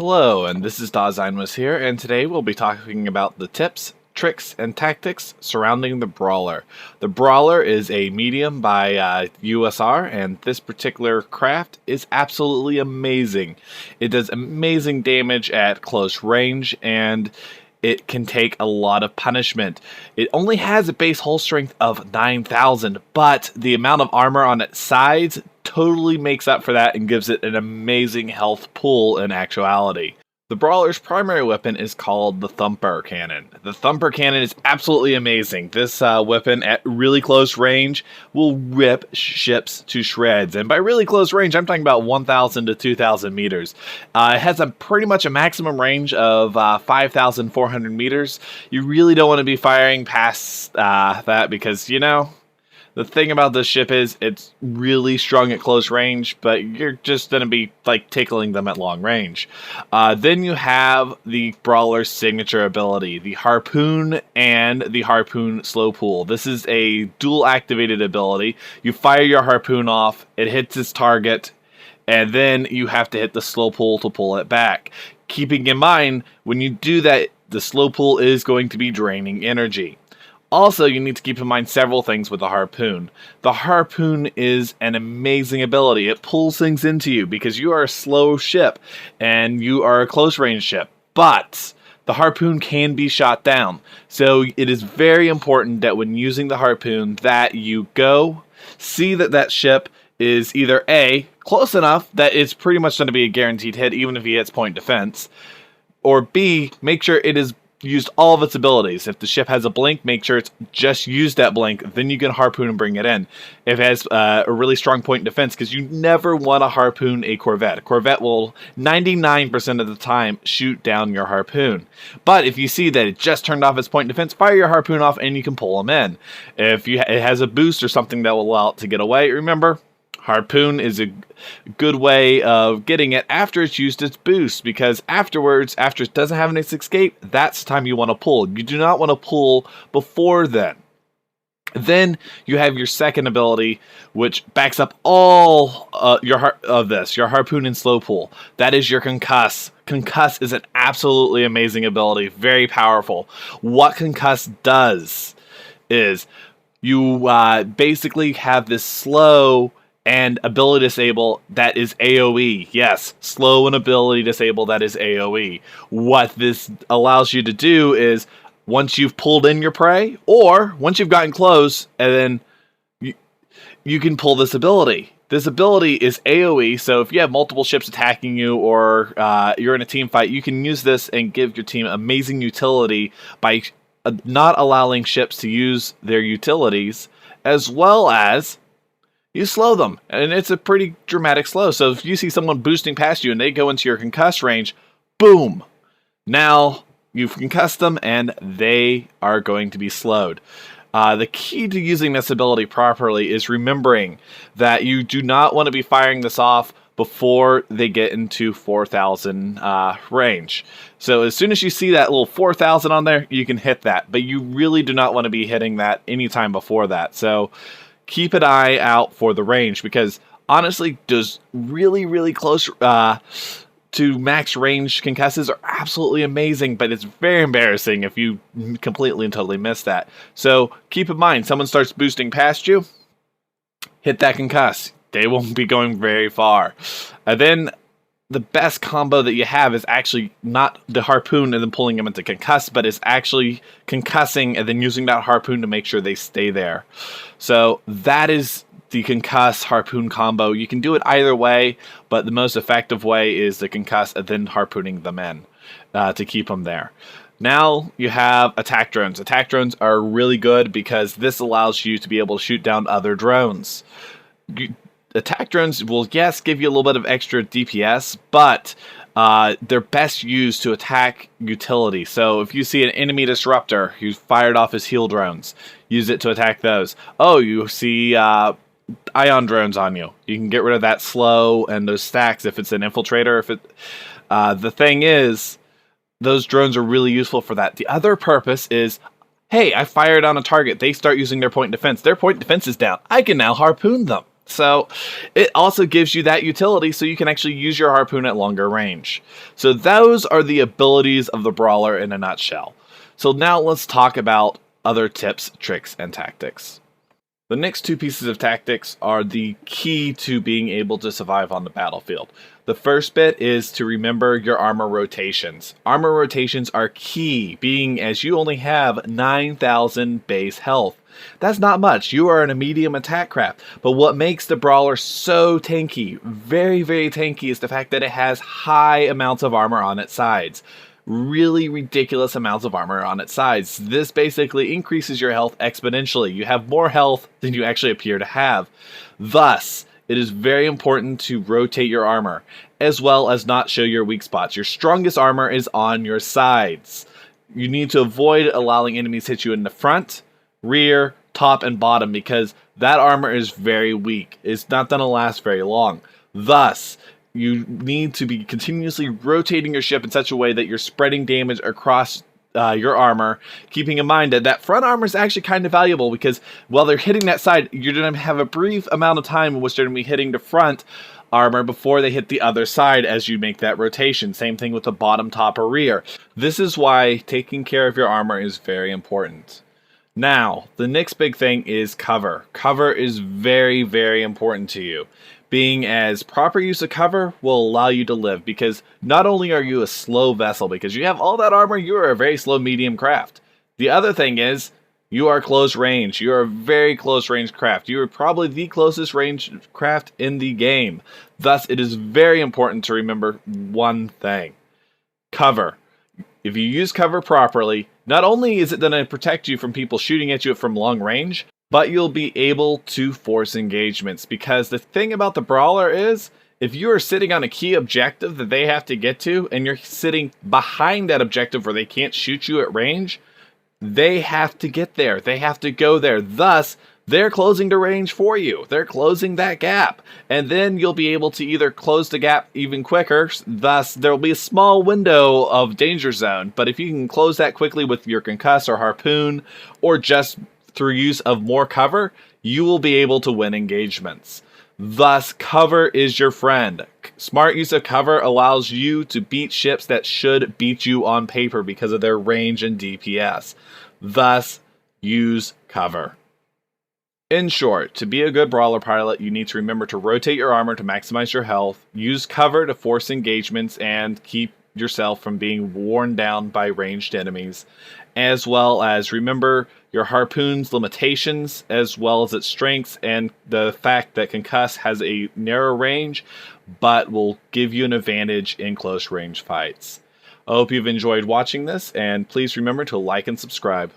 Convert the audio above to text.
Hello, and this is DaseinWasHere, and today we'll be talking about the tips, tricks, and tactics surrounding the Brawler. The Brawler is a medium by USR, and this particular craft is absolutely amazing. It does amazing damage at close range, and it can take a lot of punishment. It only has a base hull strength of 9,000, but the amount of armor on its sides totally makes up for that and gives it an amazing health pool in actuality. The Brawler's primary weapon is called the Thumper Cannon. The Thumper Cannon is absolutely amazing. This weapon at really close range will rip ships to shreds. And by really close range, I'm talking about 1,000 to 2,000 meters. It has pretty much a maximum range of 5,400 meters. You really don't want to be firing past that because, the thing about this ship is it's really strong at close range, but you're just going to be like tickling them at long range. Then you have the Brawler's signature ability, the Harpoon and the Harpoon Slow Pull. This is a dual activated ability. You fire your Harpoon off, it hits its target, and then you have to hit the Slow Pull to pull it back. Keeping in mind, when you do that, the Slow Pull is going to be draining energy. Also, you need to keep in mind several things with the Harpoon. The Harpoon is an amazing ability. It pulls things into you because you are a slow ship and you are a close range ship. But the Harpoon can be shot down. So it is very important that when using the Harpoon that you go see that ship is either A, close enough that it's pretty much going to be a guaranteed hit even if he hits point defense, or B, make sure it is used all of its abilities. If the ship has a blink, make sure it's just used that blink, then you can Harpoon and bring it in. If it has a really strong point defense, because you never want to Harpoon a Corvette. A Corvette will 99% of the time shoot down your Harpoon. But if you see that it just turned off its point defense, fire your Harpoon off and you can pull them in. If it has a boost or something that will allow it to get away, remember, Harpoon is a good way of getting it after it's used its boost, because afterwards, after it doesn't have an escape, that's the time you want to pull. You do not want to pull before then. Then you have your second ability, which backs up all your Harpoon and Slow Pull. That is your Concuss. Concuss is an absolutely amazing ability, very powerful. What Concuss does is you basically have this slow and ability disable that is AoE. Yes, slow and ability disable that is AoE. What this allows you to do is, once you've pulled in your prey, or once you've gotten close, and then you can pull this ability. This ability is AoE, so if you have multiple ships attacking you, or you're in a team fight, you can use this and give your team amazing utility by not allowing ships to use their utilities, as well as you slow them, and it's a pretty dramatic slow. So if you see someone boosting past you and they go into your concuss range, boom! Now you've concussed them and they are going to be slowed. The key to using this ability properly is remembering that you do not want to be firing this off before they get into 4,000 range. So as soon as you see that little 4,000 on there, you can hit that. But you really do not want to be hitting that anytime before that. So keep an eye out for the range, because honestly, those really close to max range concusses are absolutely amazing, but it's very embarrassing if you completely and totally miss that. So keep in mind, someone starts boosting past you, hit that concuss. They won't be going very far. And then the best combo that you have is actually not the Harpoon and then pulling them into concuss, but it's actually concussing and then using that Harpoon to make sure they stay there. So that is the Concuss Harpoon combo. You can do it either way, but the most effective way is the Concuss and then harpooning them in to keep them there. Now you have attack drones. Attack drones are really good because this allows you to be able to shoot down other drones. Attack drones will, yes, give you a little bit of extra DPS, but they're best used to attack utility. So if you see an enemy disruptor who's fired off his heal drones, use it to attack those. Oh, you see ion drones on you. You can get rid of that slow and those stacks if it's an infiltrator. The thing is, those drones are really useful for that. The other purpose is, hey, I fired on a target. They start using their point defense. Their point defense is down. I can now harpoon them. So it also gives you that utility so you can actually use your harpoon at longer range. So those are the abilities of the Brawler in a nutshell. So now let's talk about other tips, tricks, and tactics. The next two pieces of tactics are the key to being able to survive on the battlefield. The first bit is to remember your armor rotations. Armor rotations are key, being as you only have 9,000 base health. That's not much. You are in a medium attack craft. But what makes the Brawler so tanky, very, very tanky, is the fact that it has high amounts of armor on its sides. Really ridiculous amounts of armor on its sides. This basically increases your health exponentially. You have more health than you actually appear to have. Thus, it is very important to rotate your armor, as well as not show your weak spots. Your strongest armor is on your sides. You need to avoid allowing enemies to hit you in the front, rear, top, and bottom, because that armor is very weak. It's not going to last very long. Thus, you need to be continuously rotating your ship in such a way that you're spreading damage across your armor, keeping in mind that that front armor is actually kind of valuable, because while they're hitting that side, you're going to have a brief amount of time in which they're going to be hitting the front armor before they hit the other side as you make that rotation. Same thing with the bottom, top, or rear. This is why taking care of your armor is very important. Now, the next big thing is cover. Cover is very, very important to you, being as proper use of cover will allow you to live, because not only are you a slow vessel, because you have all that armor, you are a very slow medium craft. The other thing is, you are close range. You are a very close range craft. You are probably the closest range craft in the game. Thus, it is very important to remember one thing. Cover. If you use cover properly, not only is it going to protect you from people shooting at you from long range, but you'll be able to force engagements. Because the thing about the Brawler is, if you are sitting on a key objective that they have to get to, and you're sitting behind that objective where they can't shoot you at range, they have to get there. They have to go there. Thus, they're closing the range for you. They're closing that gap. And then you'll be able to either close the gap even quicker. Thus, there'll be a small window of danger zone. But if you can close that quickly with your concuss or harpoon, or just through use of more cover, you will be able to win engagements. Thus, cover is your friend. Smart use of cover allows you to beat ships that should beat you on paper because of their range and DPS. Thus, use cover. In short, to be a good Brawler pilot, you need to remember to rotate your armor to maximize your health, use cover to force engagements and keep yourself from being worn down by ranged enemies, as well as remember your harpoon's limitations, as well as its strengths, and the fact that concuss has a narrow range, but will give you an advantage in close range fights. I hope you've enjoyed watching this, and please remember to like and subscribe.